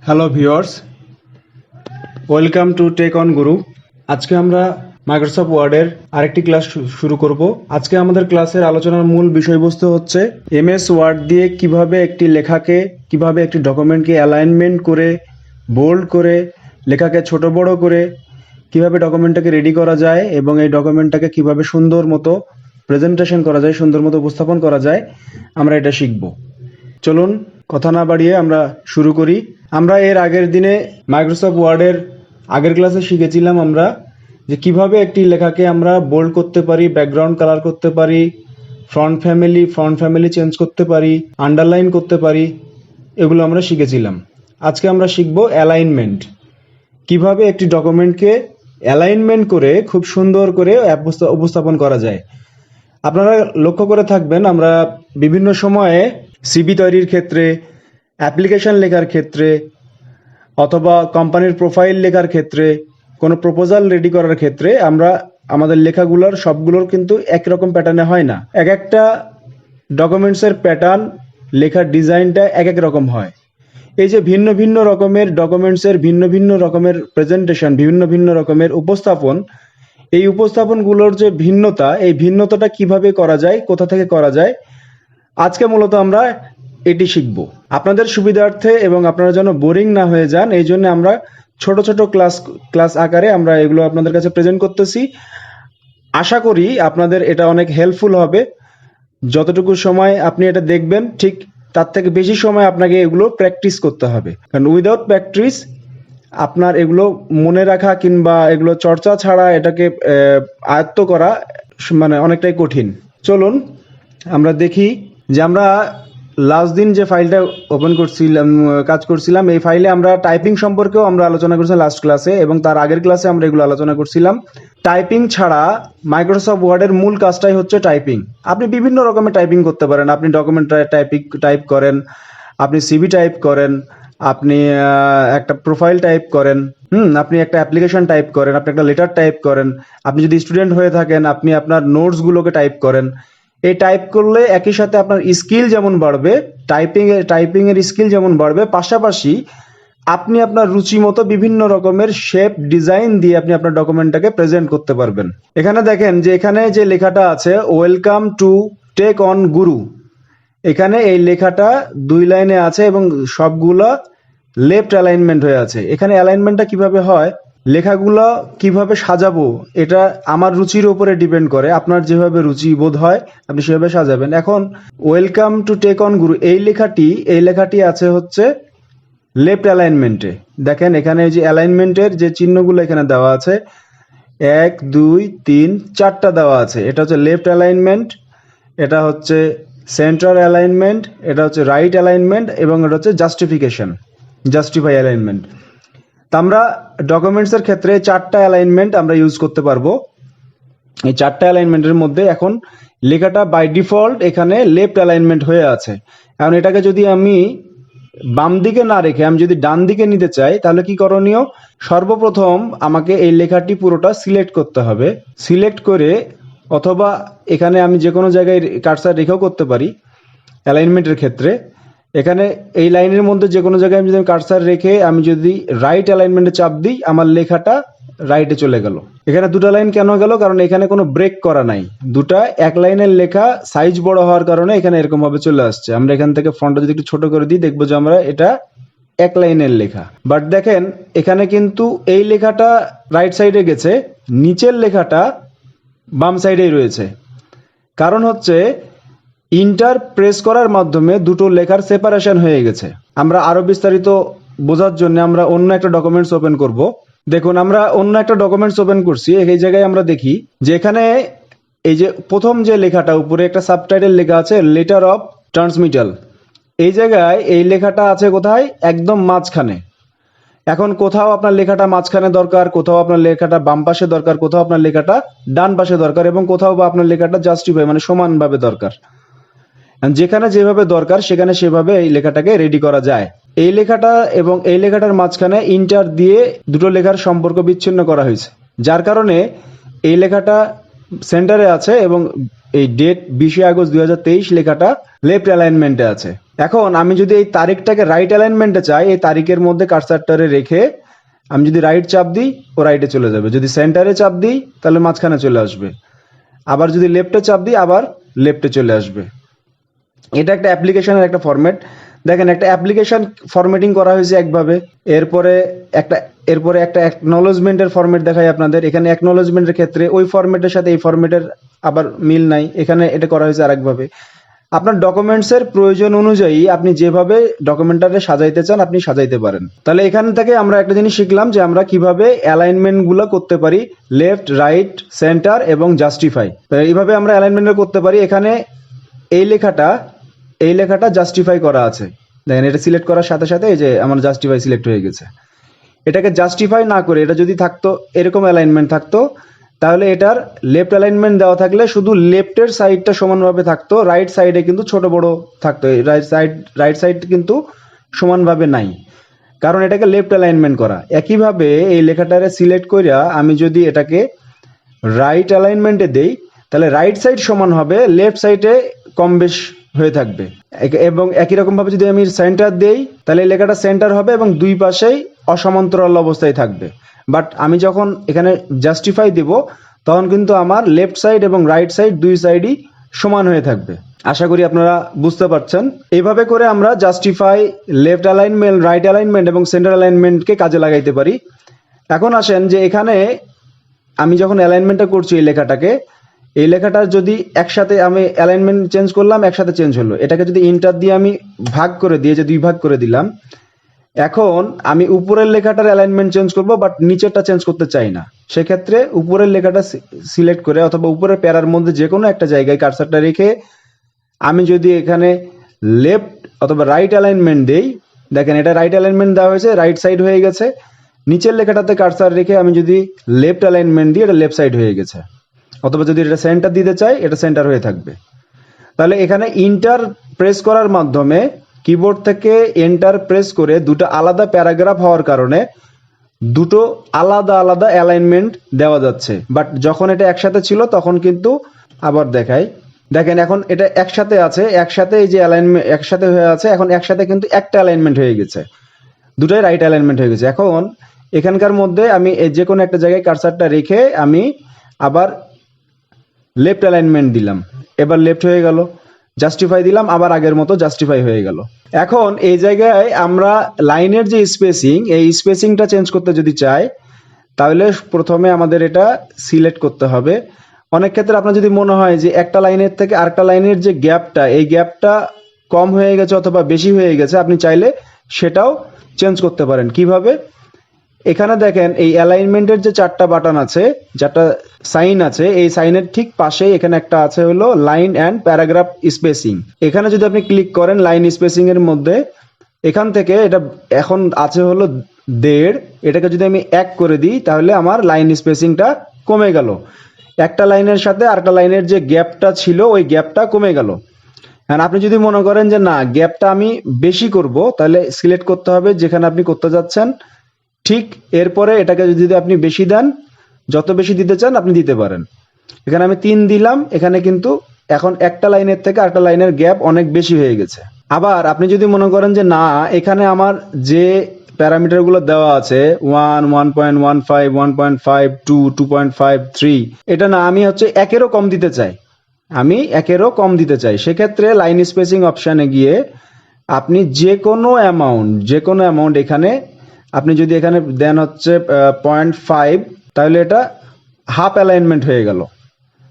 Hello viewers, welcome to tech on Guru. আজকে আমরা Microsoft ওয়ার্ডের আরেকটি ক্লাস শুরু করব। আজকে আমাদের ক্লাসের আলোচনার মূল বিষয়বস্তু হচ্ছে এমএস ওয়ার্ড দিয়ে কিভাবে একটি লেখাকে, কিভাবে একটি ডকুমেন্টকে অ্যালাইনমেন্ট করে, বোল্ড করে, লেখাকে ছোট বড় করে কিভাবে ডকুমেন্টটাকে রেডি করা যায় এবং এই ডকুমেন্টটাকে কিভাবে সুন্দর মতো প্রেজেন্টেশন করা যায়, সুন্দর মতো উপস্থাপন করা যায়, আমরা এটা শিখব। চলুন কথা না বাড়িয়ে আমরা শুরু করি। আমরা এর আগের দিনে মাইক্রোসফট ওয়ার্ডের আগের ক্লাসে শিখেছিলাম আমরা যে কিভাবে একটি লেখাকে আমরা বোল্ড করতে পারি, ব্যাকগ্রাউন্ড কালার করতে পারি, ফন্ট ফ্যামিলি চেঞ্জ করতে পারি, আন্ডারলাইন করতে পারি, এগুলো আমরা শিখেছিলাম। আজকে আমরা শিখব অ্যালাইনমেন্ট। কিভাবে একটি ডকুমেন্টকে অ্যালাইনমেন্ট করে খুব সুন্দর করে উপস্থাপন করা যায়। আপনারা লক্ষ্য করে থাকবেন, আমরা বিভিন্ন সময়ে সিভি তৈরির ক্ষেত্রে, অ্যাপ্লিকেশন লেখার ক্ষেত্রে, অথবা কোম্পানির প্রোফাইল লেখার ক্ষেত্রে, কোনো প্রপোজাল রেডি করার ক্ষেত্রে আমরা আমাদের লেখাগুলোর সবগুলোর কিন্তু একরকম প্যাটার্নে হয় না। এক একটা ডকুমেন্টসের প্যাটার্ন, লেখার ডিজাইনটা এক এক রকম হয়। এই যে ভিন্ন ভিন্ন রকমের ডকুমেন্টসের ভিন্ন ভিন্ন রকমের প্রেজেন্টেশন, ভিন্ন ভিন্ন রকমের উপস্থাপন, এই উপস্থাপনগুলোর যে ভিন্নতা, এই ভিন্নতাটা কিভাবে করা যায়, কোথা থেকে করা যায়, আজকে মূলত আমরা এটি শিখব। আপনাদের সুবিধার্থে এবং আপনারা যেন বোরিং না হয়ে যান, এই জন্য আমরা ছোট ছোট ক্লাস আকারে আমরা এগুলো আপনাদের কাছে প্রেজেন্ট করতেছি। আশা করি আপনাদের এটা অনেক হেল্পফুল হবে। যতটুকু সময় আপনি এটা দেখবেন, ঠিক তার থেকে বেশি সময় আপনাকে এগুলো প্র্যাকটিস করতে হবে, কারণ উইদাউট প্র্যাকটিস আপনার এগুলো মনে রাখা কিংবা এগুলো চর্চা ছাড়া এটাকে আয়ত্ত করা মানে অনেকটাই কঠিন। চলুন আমরা দেখি যে আমরা লাস্ট দিন যে ফাইলটা ওপেন করছিলাম, কাজ করছিলাম, এই ফাইলে আমরা টাইপিং সম্পর্কেও আমরা আলোচনা করছিলাম লাস্ট ক্লাসে, এবং তার আগের ক্লাসে আমরা এগুলো আলোচনা করছিলাম। টাইপিং ছাড়া মাইক্রোসফট ওয়ার্ডের মূল কাজটাই হচ্ছে টাইপিং। আপনি বিভিন্ন রকমের টাইপিং করতে পারেন। আপনি ডকুমেন্ট টাইপ করেন, আপনি সিভি টাইপ করেন, আপনি একটা প্রোফাইল টাইপ করেন, আপনি একটা অ্যাপ্লিকেশন টাইপ করেন, আপনি একটা লেটার টাইপ করেন, আপনি যদি স্টুডেন্ট হয়ে থাকেন আপনি আপনার নোটসগুলোকে টাইপ করেন। এই টাইপ করলে একই সাথে আপনার স্কিল যেমন বাড়বে, টাইপিং এর স্কিল যেমন বাড়বে, পাশাপাশি আপনি আপনার রুচি মতো বিভিন্ন রকমের শেপ ডিজাইন দিয়ে আপনি আপনার ডকুমেন্টটাকে প্রেজেন্ট করতে পারবেন। এখানে দেখেন যে এখানে যে লেখাটা আছে, ওয়েলকাম টু টেক অন গুরু, এখানে এই লেখাটা 2 লাইনে আছে এবং সবগুলো লেফট অ্যালাইনমেন্ট হয়ে আছে। এখানে অ্যালাইনমেন্টটা কিভাবে হয়, লেখাগুলো কিভাবে সাজাবো, এটা আমার রুচির উপরে ডিপেন্ড করে। আপনার যেভাবে রুচি বোধ হয় আপনি সেভাবে সাজাবেন। এখন ওয়েলকাম টু টেক অন গুরু এই লেখাটি আছে হচ্ছে লেফট অ্যালাইনমেন্টে। দেখেন এখানে এই যে অ্যালাইনমেন্টের যে চিহ্নগুলো এখানে দেওয়া আছে, 1 2 3 4টা দেওয়া আছে। এটা হচ্ছে লেফট অ্যালাইনমেন্ট, এটা হচ্ছে সেন্টার অ্যালাইনমেন্ট, এটা হচ্ছে রাইট অ্যালাইনমেন্ট, এবং এটা হচ্ছে জাস্টিফাই অ্যালাইনমেন্ট। তা আমরা ডকুমেন্টসের ক্ষেত্রে 4টা অ্যালাইনমেন্ট আমরা ইউজ করতে পারবো। এই 4টা অ্যালাইনমেন্টের মধ্যে এখন লেখাটা বাই ডিফল্ট এখানে লেফট অ্যালাইনমেন্ট হয়ে আছে। এখন এটাকে যদি আমি বাম দিকে না রেখে আমি যদি ডান দিকে নিতে চাই, তাহলে কি করণীয়? সর্বপ্রথম আমাকে এই লেখাটি পুরোটা সিলেক্ট করতে হবে। সিলেক্ট করে, অথবা এখানে আমি যে কোনো জায়গায় কার্সার রেখেও করতে পারি অ্যালাইনমেন্টের ক্ষেত্রে। এখানে এই লাইনের মধ্যে যে কোনো জায়গায় আমি যদি কার্সার রেখে আমি যদি রাইট অ্যালাইনমেন্টে চাপ দিই, আমার লেখাটা রাইটে চলে গেল। এখানে 2টা লাইন কেন গেল? কারণ এখানে কোনো ব্রেক করা নাই। 2টা এক লাইনের লেখা সাইজ বড় হওয়ার কারণে এখানে এরকম ভাবে চলে আসছে। আমরা এখান থেকে ফন্টটা যদি একটু ছোট করে দিই, দেখবো যে আমরা এটা এক লাইনের লেখা। বাট দেখেন এখানে কিন্তু এই লেখাটা রাইট সাইডে গেছে, নিচের লেখাটা বাম সাইডেই রয়েছে। কারণ হচ্ছে ইন্টার প্রেস করার মাধ্যমে দুটো লেখার সেপারেশন হয়ে গেছে। আমরা আরো বিস্তারিত বোঝার জন্য আমরা অন্য একটা ডকুমেন্টস ওপেন করব। দেখুন আমরা অন্য একটা ডকুমেন্টস ওপেন করছি। এই জায়গায় আমরা দেখি যে এখানে এই যে প্রথম যে লেখাটা উপরে একটা সাবটাইটেল লেখা আছে, লেটার অফ ট্রান্সমিটাল, এই জায়গায় এই লেখাটা আছে কোথায়? একদম মাঝখানে। এখন কোথাও আপনার লেখাটা মাঝখানে দরকার, কোথাও আপনার লেখাটা বাম পাশে দরকার, কোথাও আপনার লেখাটা ডান পাশে দরকার, এবং কোথাও বা আপনার লেখাটা জাস্টিফাই মানে সমানভাবে দরকার। যেখানে যেভাবে দরকার সেখানে সেভাবে এই লেখাটাকে রেডি করা যায়। এই লেখাটা এবং এই লেখাটার মাঝখানে ইন্টার দিয়ে দুটো লেখার সম্পর্ক বিচ্ছিন্ন করা হয়েছে, যার কারণে এই লেখাটা সেন্টারে আছে এবং এই ডেট 20 আগস্ট 2023 লেখাটা লেফট অ্যালাইনমেন্টে আছে। এখন আমি যদি এই তারিখটাকে রাইট অ্যালাইনমেন্টে চাই, এই তারিখের মধ্যে কার্সারটারে রেখে আমি যদি রাইট চাপ দিই ও রাইটে চলে যাবে, যদি সেন্টারে চাপ দিই তাহলে মাঝখানে চলে আসবে, আবার যদি লেফটে চাপ দিই আবার লেফটে চলে আসবে। এটা একটা অ্যাপ্লিকেশনের একটা ফরম্যাট। দেখেন একটা অ্যাপ্লিকেশন ফরম্যাটিং করা হয়েছে একভাবে, এরপরে একটা অ্যাকনোলেজমেন্টের ফরম্যাট দেখাই আপনাদের। এখানে অ্যাকনোলেজমেন্টের ক্ষেত্রে ওই ফরম্যাটের সাথে এই ফরম্যাটের আবার মিল নাই, এখানে এটা করা হয়েছে আরেকভাবে। আপনার ডকুমেন্টসের প্রয়োজন অনুযায়ী আপনি যেভাবে ডকুমেন্টারে সাজাইতে চান আপনি সাজাইতে পারেন। তাহলে এখান থেকে আমরা একটা জিনিস শিখলাম যে আমরা কিভাবে অ্যালাইনমেন্টগুলো করতে পারি, লেফট, রাইট, সেন্টার এবং জাস্টিফাই। এইভাবে আমরা অ্যালাইনমেন্ট করতে পারি। এখানে এই লেখাটা জাস্টিফাই করা আছে, দেখেন এটা সিলেক্ট করার সাথে সাথে এই যে আমার জাস্টিফাই সিলেক্ট হয়ে গেছে। এটাকে জাস্টিফাই না করে এটা যদি থাকতো এরকম অ্যালাইনমেন্ট থাকতো, তাহলে এটার লেফট অ্যালাইনমেন্ট দেওয়া থাকলে শুধু লেফটের সাইডটা সমানভাবে থাকতো, রাইট সাইডে কিন্তু ছোট বড় থাকতো। রাইট সাইড কিন্তু সমানভাবে নাই, কারণ এটাকে লেফট অ্যালাইনমেন্ট করা। একইভাবে এই লেখাটারে সিলেক্ট কইরা আমি যদি এটাকে রাইট অ্যালাইনমেন্টে দেই তাহলে রাইট সাইড সমান হবে, লেফট সাইডে কম বেশ হয়ে থাকবে। এবং একই রকম ভাবে যদি আমি সেন্টার দেই তাহলে এই লেখাটা সেন্টার হবে এবং দুই পাশেই অসমান্তরাল অবস্থায় থাকবে। বাট আমি যখন এখানে জাস্টিফাই দেব তখন কিন্তু আমার লেফট সাইড এবং রাইট সাইড দুই সাইডই সমান হয়ে থাকবে। আশা করি আপনারা বুঝতে পারছেন। এইভাবে করে আমরা justify, left alignment, right alignment এবং সেন্টার অ্যালাইনমেন্টকে কাজে লাগাইতে পারি। এখন আসেন যে এখানে আমি যখন অ্যালাইনমেন্টটা করছি এই লেখাটার যদি একসাথে আমি অ্যালাইনমেন্ট চেঞ্জ করলাম, একসাথে চেঞ্জ হলো, এটাকে যদি ইন্টার দিয়ে আমি ভাগ করে দিয়ে যে দুই ভাগ করে দিলাম, এখন আমি উপরের লেখাটার অ্যালাইনমেন্ট চেঞ্জ করব বাট নিচেরটা চেঞ্জ করতে চাই না। সেক্ষেত্রে উপরের লেখাটা সিলেক্ট করে অথবা উপরের প্যারার মধ্যে যে কোনো একটা জায়গায় কার্সারটা রেখে আমি যদি এখানে লেফট অথবা রাইট অ্যালাইনমেন্ট দেই, দেখেন এটা রাইট অ্যালাইনমেন্ট দেওয়া হয়েছে, রাইট সাইড হয়ে গেছে। নিচের লেখাটাতে কার্সার রেখে আমি যদি লেফট অ্যালাইনমেন্ট দিই এটা লেফট সাইড হয়ে গেছে, অথবা যদি এটা সেন্টার দিতে চাই এটা সেন্টার হয়ে থাকবে। তাহলে এখানে ইন্টার প্রেস করার মাধ্যমে কিবোর্ড থেকে এন্টার প্রেস করে দুটো আলাদা প্যারাগ্রাফ হওয়ার কারণে দুটো আলাদা আলাদা অ্যালাইনমেন্ট দেওয়া যাচ্ছে। বাট যখন এটা একসাথে ছিল তখন কিন্তু আবার দেখেন এখন এটা একসাথে আছে, একসাথে এই যে অ্যালাইনমেন্ট একসাথে হয়ে আছে, এখন একসাথে কিন্তু একটা অ্যালাইনমেন্ট হয়ে গেছে, দুটোই রাইট অ্যালাইনমেন্ট হয়ে গেছে। এখন এখানকার মধ্যে আমি যে কোনো একটা জায়গায় কার্সারটা রেখে আমি আবার লেফট অ্যালাইনমেন্ট দিলাম, এবার লেফট হয়ে গেল, জাস্টিফাই দিলাম, আবার আগের মতো জাস্টিফাই হয়ে গেল। এখন এই জায়গায় আমরা লাইনের যে স্পেসিং, এই স্পেসিংটা চেঞ্জ করতে যদি চাই তাহলে প্রথমে আমাদের এটা সিলেক্ট করতে হবে। অনেক ক্ষেত্রে আপনার যদি মনে হয় যে একটা লাইনের থেকে আরেকটা লাইনের যে গ্যাপটা, এই গ্যাপটা কম হয়ে গেছে অথবা বেশি হয়ে গেছে, আপনি চাইলে সেটাও চেঞ্জ করতে পারেন। কিভাবে? এখানে দেখেন এই অ্যালাইনমেন্টের যে চারটা বাটন আছে, চারটা সাইন আছে, এই সাইনের ঠিক পাশেই এখানে একটা আছে হলো লাইন অ্যান্ড প্যারাগ্রাফ স্পেসিং। এখানে যদি আপনি ক্লিক করেন লাইন স্পেসিং এর মধ্যে, এখান থেকে এটা এখন আছে হলো 1.5, এটাকে যদি আমি 1 করে দিই তাহলে আমার লাইন স্পেসিংটা কমে গেল। একটা লাইনের সাথে আরেকটা লাইনের যে গ্যাপটা ছিল ওই গ্যাপটা কমে গেল। হ্যাঁ, আপনি যদি মনে করেন যে না গ্যাপটা আমি বেশি করব তাহলে সিলেক্ট করতে হবে যেখানে আপনি করতে যাচ্ছেন, ঠিক এরপরে এটাকে যদি আপনি বেশি দেন, যত বেশি দিতে চান আপনি দিতে পারেন। এখানে আমি 3 দিলাম, এখানে কিন্তু এখন একটা লাইনের থেকে আরেকটা লাইনের গ্যাপ অনেক বেশি হয়ে গেছে। আবার আপনি যদি মনে করেন যে না এখানে আমার যে প্যারামিটারগুলো দেওয়া আছে 1, 1.15, 1.52, 2.53, এটা না আমি হচ্ছে একেরও কম দিতে চাই, সেক্ষেত্রে লাইন স্পেসিং অপশানে গিয়ে আপনি যে কোনো অ্যামাউন্ট এখানে আপনি যদি এখানে দেন হচ্ছে 0.5, তাহলে এটা হাফ অ্যালাইনমেন্ট হয়ে গেল,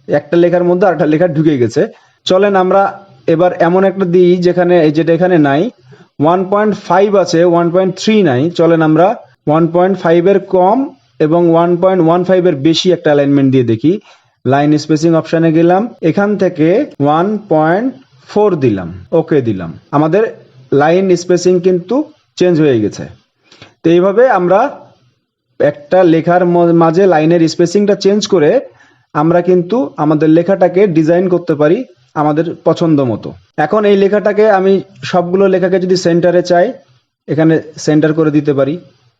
একটা লেখার মধ্যে আরেকটা লেখা ঢুকে গেছে। চলেন আমরা এবার এমন একটা দিই যেখানে যেটা এখানে নাই, 1.5 আছে, 1.3 নাই, চলেন আমরা 1.5 এর কম এবং 1.15 এর বেশি একটা অ্যালাইনমেন্ট দিয়ে দেখি। লাইন স্পেসিং অপশানে গেলাম, এখান থেকে 1.4 দিলাম, ওকে দিলাম, আমাদের লাইন স্পেসিং কিন্তু চেঞ্জ হয়ে গেছে। তো এইভাবে আমরা একটা লেখার মাঝে লাইনের স্পেসিংটা চেঞ্জ করে আমরা কিন্তু আমাদের লেখাটাকে ডিজাইন করতে পারি আমাদের পছন্দ মতো। এখন এই লেখাটাকে আমি সবগুলো লেখাকে যদি সেন্টারে চাই এখানে সেন্টার করে দিতে পারি।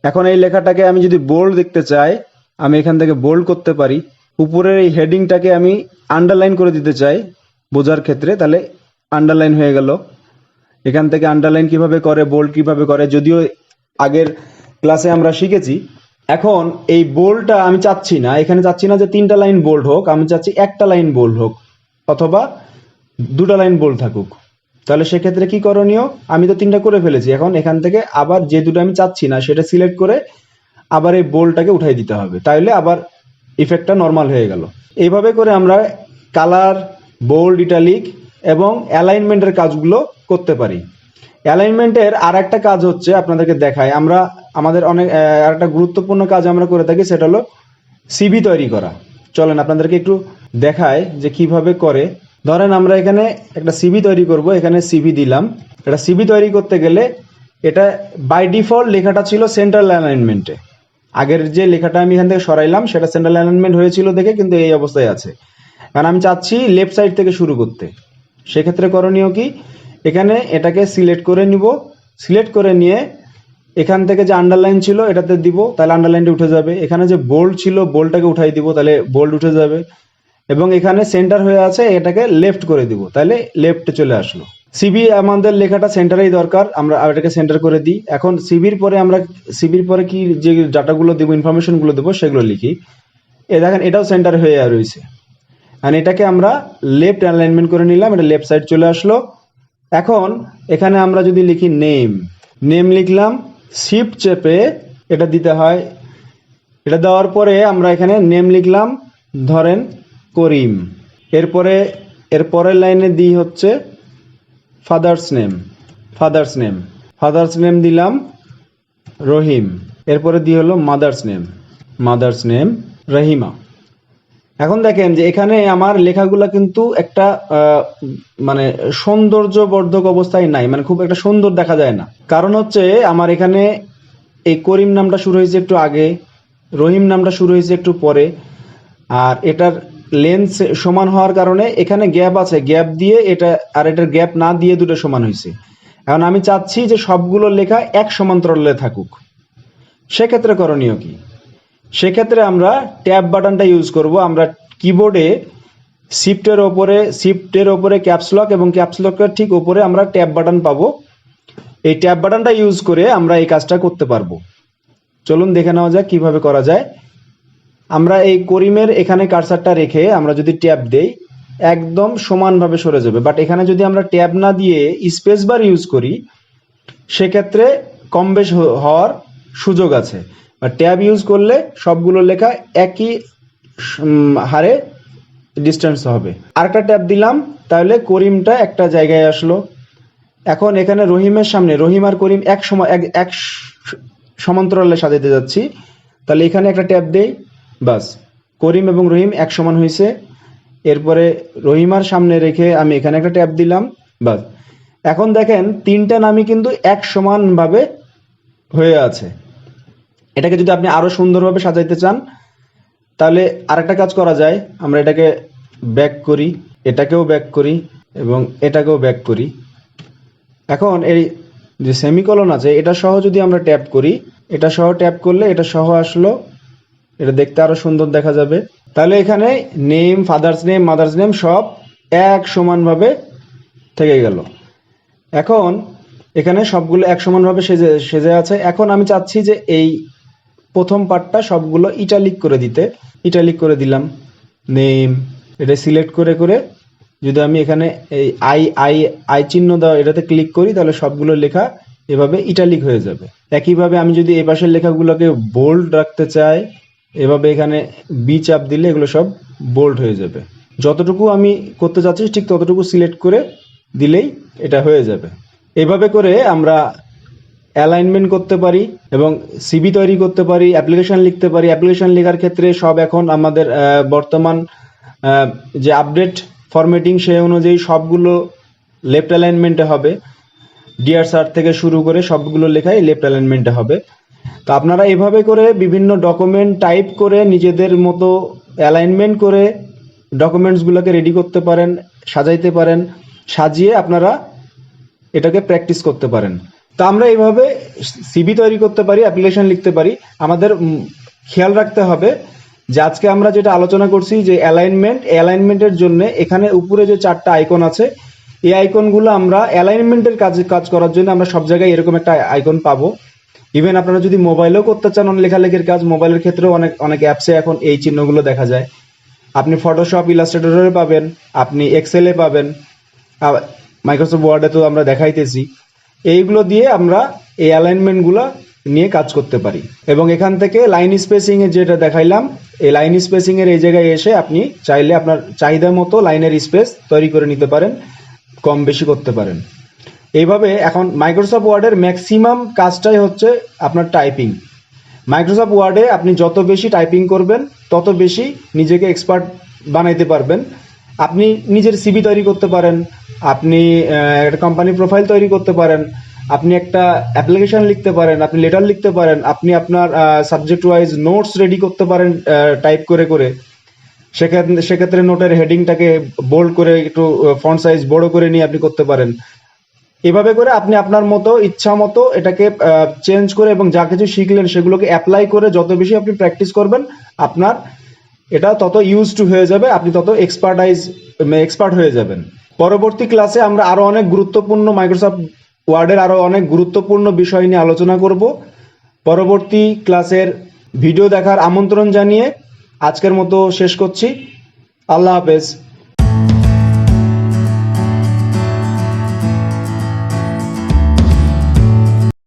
এখন এই লেখাটাকে আমি যদি বোল্ড দেখতে চাই আমি এখান থেকে বোল্ড করতে পারি। উপরের এই হেডিংটাকে আমি আন্ডারলাইন করে দিতে চাই বোঝার ক্ষেত্রে, তাহলে আন্ডারলাইন হয়ে গেল। এখান থেকে আন্ডারলাইন কিভাবে করে, বোল্ড কিভাবে করে, যদিও আগের ক্লাসে আমরা শিখেছি। এখন এই বোল্ডটা আমি চাচ্ছি না, এখানে চাচ্ছি না যে 3টা লাইন বোল্ড হোক, আমি চাচ্ছি একটা লাইন বোল্ড হোক অথবা 2টা লাইন বোল্ড থাকুক। তাহলে সেক্ষেত্রে কি করণীয়, আমি তো 3টা করে ফেলেছি, এখন এখান থেকে আবার যে দুটো আমি চাচ্ছি না সেটা সিলেক্ট করে আবার এই বোল্ডটাকে উঠাই দিতে হবে, তাহলে আবার ইফেক্টটা নর্মাল হয়ে গেল। এইভাবে করে আমরা কালার, বোল্ড, ইটালিক এবং অ্যালাইনমেন্টের কাজগুলো করতে পারি। অ্যালাইনমেন্টের আর একটা কাজ হচ্ছে আপনাদেরকে দেখায়, আমরা আমাদের অনেক আর একটা গুরুত্বপূর্ণ কাজ আমরা করে থাকি, সেটা হলো সিভি তৈরি করা। চলেন আপনাদেরকে একটু দেখায় যে কিভাবে করে। ধরেন আমরা এখানে একটা সিভি তৈরি করব, এখানে সিভি দিলাম। এটা সিভি তৈরি করতে গেলে এটা বাই ডিফল্ট লেখাটা ছিল সেন্ট্রাল অ্যালাইনমেন্টে, আগের যে লেখাটা আমি এখান থেকে সরাইলাম সেটা সেন্ট্রাল অ্যালাইনমেন্ট হয়েছিল দেখে কিন্তু এই অবস্থায় আছে, কারণ আমি চাচ্ছি লেফট সাইড থেকে শুরু করতে। সেক্ষেত্রে করণীয় কি, এখানে এটাকে সিলেক্ট করে নিব, সিলেক্ট করে নিয়ে এখান থেকে যে আন্ডারলাইন ছিল এটাতে দিব, তাহলে আন্ডারলাইনটা উঠে যাবে। এখানে যে বোল্ড ছিল বোল্ডটাকে উঠাই দিব, তাহলে বোল্ড উঠে যাবে। এবং এখানে সেন্টার হয়ে আছে, এটাকে লেফট করে দিব, তাহলে লেফটে চলে আসলো। সিবি আমাদের লেখাটা সেন্টারেই দরকার, আমরা এটাকে সেন্টার করে দিই। এখন সিবির পরে কি যে ডাটাগুলো দেবো, ইনফরমেশনগুলো দেবো সেগুলো লিখি। দেখেন এটাও সেন্টার হয়ে রয়েছে, আর এটাকে আমরা লেফট অ্যালাইনমেন্ট করে নিলাম, এটা লেফট সাইড চলে আসলো। এখন এখানে আমরা যদি লিখি নেম লিখলাম, শিফট চেপে এটা দিতে হয়। এটা দেওয়ার পরে আমরা এখানে নেম লিখলাম, ধরেন করিম। এর পরের লাইনে দিই হচ্ছে ফাদার্স নেম দিলাম রহিম। এরপরে দিয়ে হলো মাদার্স নেম রহিমা। এখন দেখেন যে এখানে আমার লেখাগুলা কিন্তু একটা মানে সৌন্দর্যবর্ধক অবস্থায় নাই, মানে খুব একটা সুন্দর দেখা যায় না। কারণ হচ্ছে আমার এখানে এই করিম নামটা শুরু হয়েছে একটু আগে, রহিম নামটা শুরু হয়েছে একটু পরে, আর এটার লেন্থ সমান হওয়ার কারণে এখানে গ্যাপ আছে, গ্যাপ দিয়ে এটা আর এটার গ্যাপ না দিয়ে দুটো সমান হয়েছে। এখন আমি চাচ্ছি যে সবগুলো লেখা এক সমান্তরালে থাকুক। সেক্ষেত্রে করণীয় কি, সেক্ষেত্রে আমরা ট্যাব বাটনটা ইউজ করব। আমরা কিবোর্ডে শিফটের ওপরে ক্যাপসলক এবং ক্যাপসলকের ঠিক ওপরে আমরা ট্যাব বাটন পাবো। এই ট্যাব বাটনটা ইউজ করে আমরা এই কাজটা করতে পারবো। চলুন দেখে নেওয়া যাক কিভাবে করা যায়। আমরা এই করিমের এখানে কার্সারটা রেখে আমরা যদি ট্যাব দেই একদম সমানভাবে সরে যাবে, বাট এখানে যদি আমরা ট্যাব না দিয়ে স্পেস বার ইউজ করি সেক্ষেত্রে কম বেশ হওয়ার সুযোগ আছে। আর ট্যাব ইউজ করলে সবগুলো লেখা একই হারে ডিস্টেন্স হবে। আরেকটা ট্যাব দিলাম, তাহলে করিমটা একটা জায়গায় আসলো। এখন এখানে রহিমের সামনে রহিম আর করিম এক সমান্তরালে সাজাতে যাচ্ছি, তাহলে এখানে একটা ট্যাব দেই, বাস করিম এবং রহিম এক সমান হয়েছে। এরপরে রহিমার সামনে রেখে আমি এখানে একটা ট্যাব দিলাম, বাস। এখন দেখেন 3টা নামই কিন্তু এক সমানভাবে হয়ে আছে। এটাকে যদি আপনি আরো সুন্দরভাবে সাজাইতে চান তাহলে আরেকটা কাজ করা যায়, আমরা এটাকে ব্যাক করি, এটাকেও ব্যাক করি এবং এটাকেও ব্যাক করি। এখন এই যে সেমিকলন আছে এটা সহ যদি আমরা ট্যাপ করি, এটা সহ ট্যাপ করলে এটা সহ আসলো, এটা দেখতে আরো সুন্দর দেখা যাবে। তাহলে এখানে name, father's name, mother's name সব এক সমানভাবে থেকে গেল। এখন এখানে সবগুলো এক সমানভাবে সেজে আছে। এখন আমি চাচ্ছি যে এই প্রথম পার্টটা সবগুলো ইটালিক করে দিতে, ইটালিক করে দিলাম নেম। এটা সিলেক্ট করে যদি আমি এখানে এই আই চিহ্ন দেওয়া এটাতে ক্লিক করি তাহলে সবগুলো লেখা এভাবে ইটালিক হয়ে যাবে। একইভাবে আমি যদি এই পাশের লেখাগুলোকে বোল্ড রাখতে চাই, এভাবে এখানে বি চাপ দিলে এগুলো সব বোল্ড হয়ে যাবে। যতটুকু আমি করতে চাচ্ছি ঠিক ততটুকু সিলেক্ট করে দিলেই এটা হয়ে যাবে। এভাবে করে আমরা অ্যালাইনমেন্ট করতে পারি এবং সিভি তৈরি করতে পারি, অ্যাপ্লিকেশন লিখতে পারি। অ্যাপ্লিকেশন লেখার ক্ষেত্রে সব এখন আমাদের বর্তমান যে আপডেট ফরম্যাটিং সেই অনুযায়ী সবগুলো লেফট অ্যালাইনমেন্টে হবে। ডিয়ার স্যার থেকে শুরু করে সবগুলো লেখাই লেফট অ্যালাইনমেন্টে হবে। তো আপনারা এভাবে করে বিভিন্ন ডকুমেন্ট টাইপ করে নিজেদের মতো অ্যালাইনমেন্ট করে ডকুমেন্টসগুলোকে রেডি করতে পারেন, সাজাইতে পারেন, সাজিয়ে আপনারা এটাকে প্র্যাকটিস করতে পারেন। তো আমরা এইভাবে সিভি তৈরি করতে পারি, অ্যাপ্লিকেশন লিখতে পারি। আমাদের খেয়াল রাখতে হবে যে আজকে আমরা যেটা আলোচনা করছি যে অ্যালাইনমেন্টের জন্য এখানে উপরে যে 4টা আইকন আছে, এই আইকনগুলো আমরা অ্যালাইনমেন্টের কাজ করার জন্য আমরা সব জায়গায় এরকম একটা আইকন পাবো। ইভেন আপনারা যদি মোবাইলেও করতে চান লেখালেখির কাজ, মোবাইলের ক্ষেত্রেও অনেক অ্যাপসে এখন এই চিহ্নগুলো দেখা যায়। আপনি ফটোশপ, ইলাস্ট্রেটরে পাবেন, আপনি এক্সেলে পাবেন, মাইক্রোসফট ওয়ার্ডে তো আমরা দেখাইতেছি। এইগুলো দিয়ে আমরা এই অ্যালাইনমেন্টগুলো নিয়ে কাজ করতে পারি। এবং এখান থেকে লাইন স্পেসিং এ যেটা দেখাইলাম, এই লাইন স্পেসিং এর এই জায়গায় এসে আপনি চাইলে আপনার চাহিদা মতো লাইনের স্পেস তৈরি করে নিতে পারেন, কম বেশি করতে পারেন। এইভাবে এখন মাইক্রোসফট ওয়ার্ডের ম্যাক্সিমাম কাজটাই হচ্ছে আপনার টাইপিং। মাইক্রোসফট ওয়ার্ডে আপনি যত বেশি টাইপিং করবেন তত বেশি নিজেকে এক্সপার্ট বানাইতে পারবেন। আপনি নিজের সিভি তৈরি করতে পারেন, আপনি একটা কোম্পানি প্রোফাইল তৈরি করতে পারেন, আপনি একটা অ্যাপ্লিকেশন লিখতে পারেন, আপনি লেটার লিখতে পারেন, আপনি আপনার সাবজেক্ট ওয়াইজ নোটস রেডি করতে পারেন টাইপ করে করে। সেক্ষেত্রে নোটের হেডিংটাকে বোল্ড করে একটু ফন্ট সাইজ বড় করে নিয়ে আপনি করতে পারেন। এভাবে করে আপনি আপনার মতো ইচ্ছা মতো এটাকে চেঞ্জ করে এবং যা কিছু শিখলেন সেগুলোকে অ্যাপ্লাই করে যত বেশি আপনি প্র্যাকটিস করবেন, আপনার এটা তত ইউজ টু হয়ে যাবে, আপনি তত এক্সপার্ট হয়ে যাবেন। পরবর্তী ক্লাসে আমরা আরো অনেক গুরুত্বপূর্ণ মাইক্রোসফট ওয়ার্ডের আরো অনেক গুরুত্বপূর্ণ বিষয় নিয়ে আলোচনা করব। পরবর্তী ক্লাসের ভিডিও দেখার আমন্ত্রণ জানিয়ে আজকের মতো শেষ করছি। আল্লাহ হাফেজ।